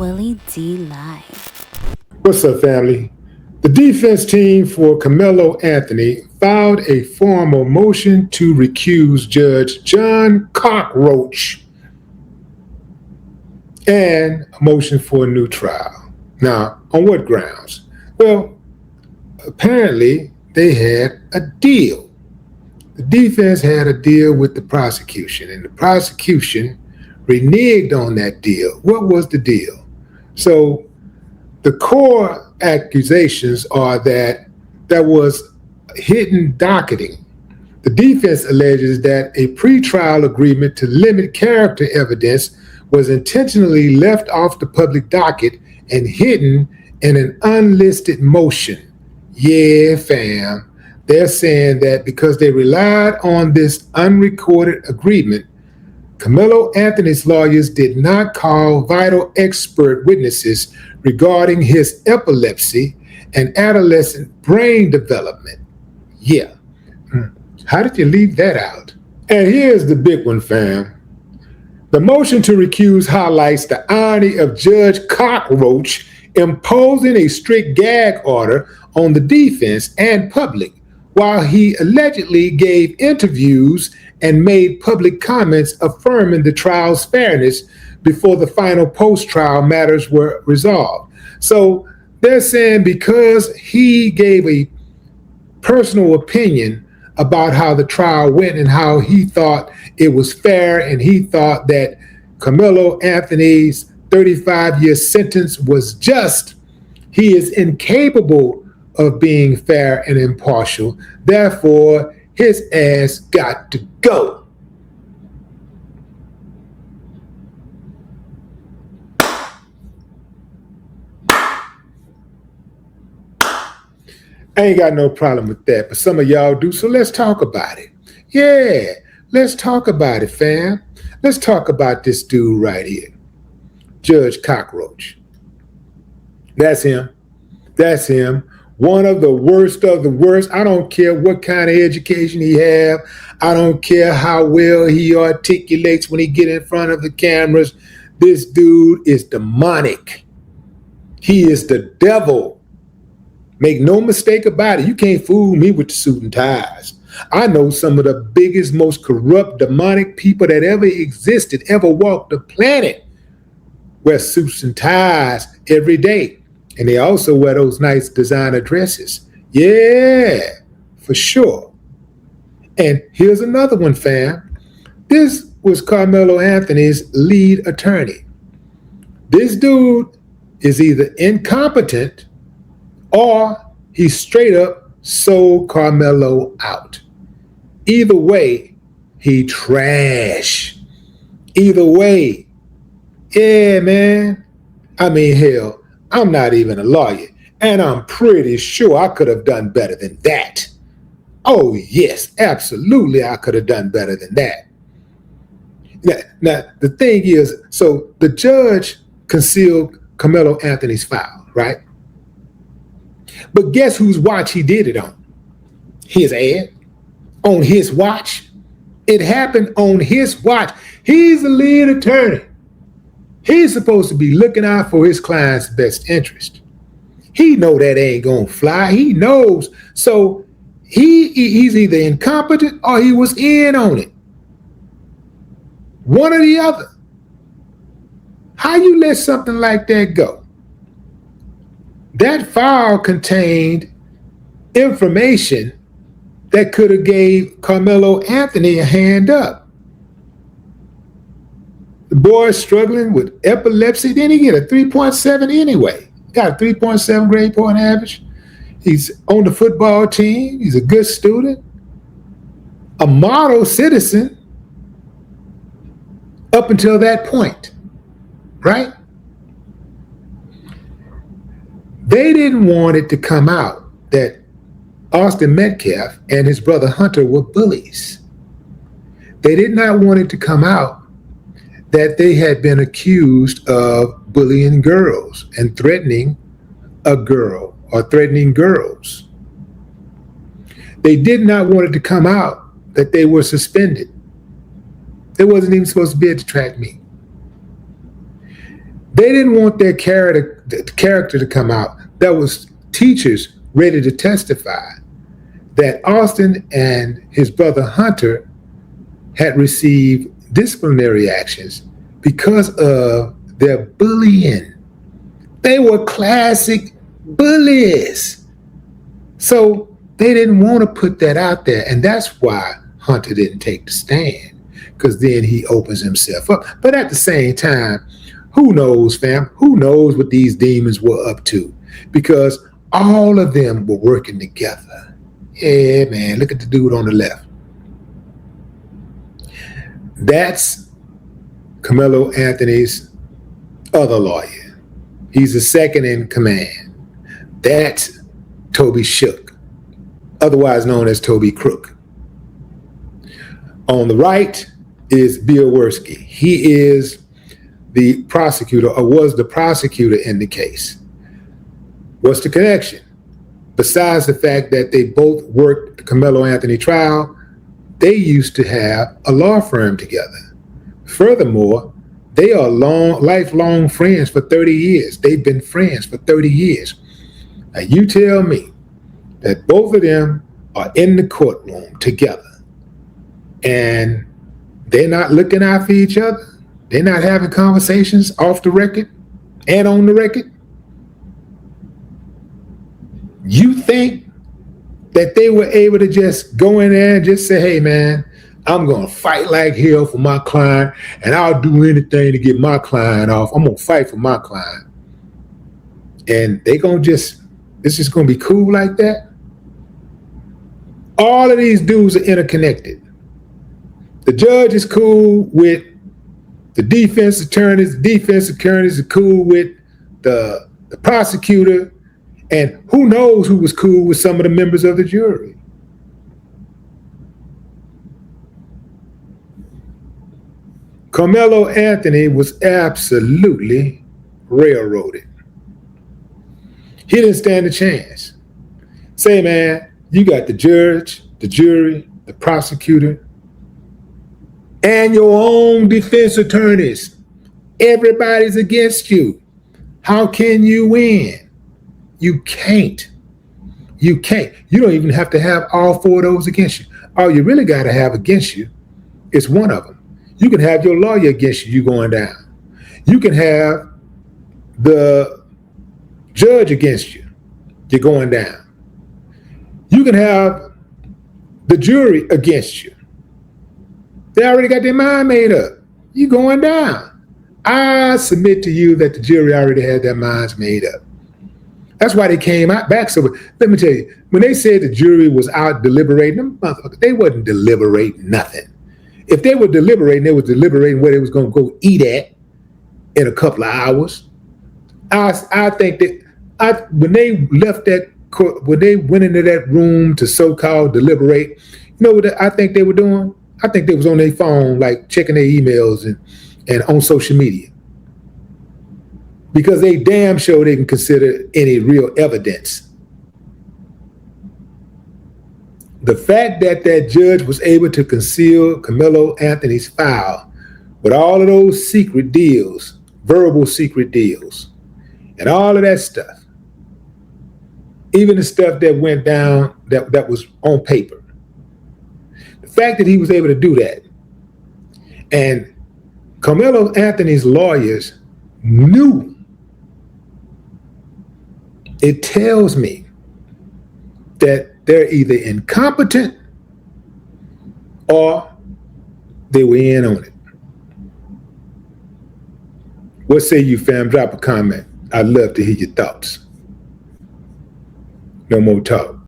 Willie D live. What's up, family? The defense team for Karmelo Anthony filed a formal motion to recuse Judge John Roach and a motion for a new trial. Now, on what grounds? Well, apparently they had a deal. The defense had a deal with the prosecution, and the prosecution reneged on that deal. What was the deal? So the core accusations are that there was hidden docketing. The defense alleges that a pretrial agreement to limit character evidence was intentionally left off the public docket and hidden in an unlisted motion. Yeah, fam. They're saying that because they relied on this unrecorded agreement, Karmelo Anthony's lawyers did not call vital expert witnesses regarding his epilepsy and adolescent brain development. Yeah. How did you leave that out? And here's the big one, fam. The motion to recuse highlights the irony of Judge Roach imposing a strict gag order on the defense and public, while he allegedly gave interviews and made public comments affirming the trial's fairness before the final post-trial matters were resolved. So they're saying because he gave a personal opinion about how the trial went and how he thought it was fair, and he thought that Karmelo Anthony's 35-year sentence was just, he is incapable of being fair and impartial. Therefore, his ass got to go. I ain't got no problem with that, but some of y'all do, so let's talk about it. Yeah, let's talk about it, fam. Let's talk about this dude right here, Judge Roach. That's him. That's him. One of the worst of the worst. I don't care what kind of education he have. I don't care how well he articulates when he get in front of the cameras. This dude is demonic. He is the devil. Make no mistake about it. You can't fool me with the suit and ties. I know some of the biggest, most corrupt, demonic people that ever existed, ever walked the planet, wear suits and ties every day. And they also wear those nice designer dresses. Yeah, for sure. And here's another one, fam. This was Karmelo Anthony's lead attorney. This dude is either incompetent or he straight up sold Karmelo out. Either way, he trash. Either way. Yeah, man. I mean, hell, I'm not even a lawyer, and I'm pretty sure I could have done better than that. Oh, yes, absolutely, I could have done better than that. Now, the thing is, so the judge concealed Karmelo Anthony's file, right? But guess whose watch he did it on? His ad. On his watch. It happened on his watch. He's the lead attorney. He's supposed to be looking out for his client's best interest. He know that ain't gonna fly. He knows. So he's either incompetent or he was in on it. One or the other. How you let something like that go? That file contained information that could have gave Karmelo Anthony a hand up. The boy's struggling with epilepsy. Then he get a 3.7 anyway. Got a 3.7 grade point average. He's on the football team. He's a good student. A model citizen up until that point, right? They didn't want it to come out that Austin Metcalf and his brother Hunter were bullies. They did not want it to come out that they had been accused of bullying girls and threatening a girl or threatening girls. They did not want it to come out that they were suspended. They wasn't even supposed to be at the track meet. They didn't want their character to come out. That was teachers ready to testify that Austin and his brother Hunter had received disciplinary actions because of their bullying. They were classic bullies. So they didn't want to put that out there. And that's why Hunter didn't take the stand, because then he opens himself up. But at the same time, who knows, fam? Who knows what these demons were up to? Because all of them were working together. Yeah, man, look at the dude on the left. That's Karmelo Anthony's other lawyer. He's the second in command. That's Toby Shook, otherwise known as Toby Crook. On the right is Bill Worski. He is the prosecutor, or was the prosecutor in the case. What's the connection? Besides the fact that they both worked the Karmelo Anthony trial, they used to have a law firm together. Furthermore, they are lifelong friends for 30 years. They've been friends for 30 years. Now you tell me that both of them are in the courtroom together and they're not looking out for each other. They're not having conversations off the record and on the record. You think that they were able to just go in there and just say, hey, man, I'm going to fight like hell for my client, and I'll do anything to get my client off. I'm going to fight for my client. And they going to just, it's just going to be cool like that? All of these dudes are interconnected. The judge is cool with the defense attorneys. The defense attorneys are cool with the prosecutor. And who knows who was cool with some of the members of the jury. Karmelo Anthony was absolutely railroaded. He didn't stand a chance. Say, man, you got the judge, the jury, the prosecutor, and your own defense attorneys. Everybody's against you. How can you win? You can't. You can't. You don't even have to have all four of those against you. All you really got to have against you is one of them. You can have your lawyer against you going down. You can have the judge against you. You're going down. You can have the jury against you. They already got their mind made up. You're going down. I submit to you that the jury already had their minds made up. That's why they came out back. So let me tell you, when they said the jury was out deliberating, they wasn't deliberating nothing. If they were deliberating, they were deliberating where they was going to go eat at in a couple of hours. I think that when they left that court, when they went into that room to so-called deliberate, you know what I think they were doing? I think they was on their phone, like checking their emails and on social media. Because they damn sure they can consider any real evidence. The fact that that judge was able to conceal Karmelo Anthony's file with all of those secret deals, verbal secret deals, and all of that stuff, even the stuff that went down that was on paper, the fact that he was able to do that, and Karmelo Anthony's lawyers knew, it tells me that they're either incompetent or they were in on it. What say you, fam? Drop a comment. I'd love to hear your thoughts. No more talk.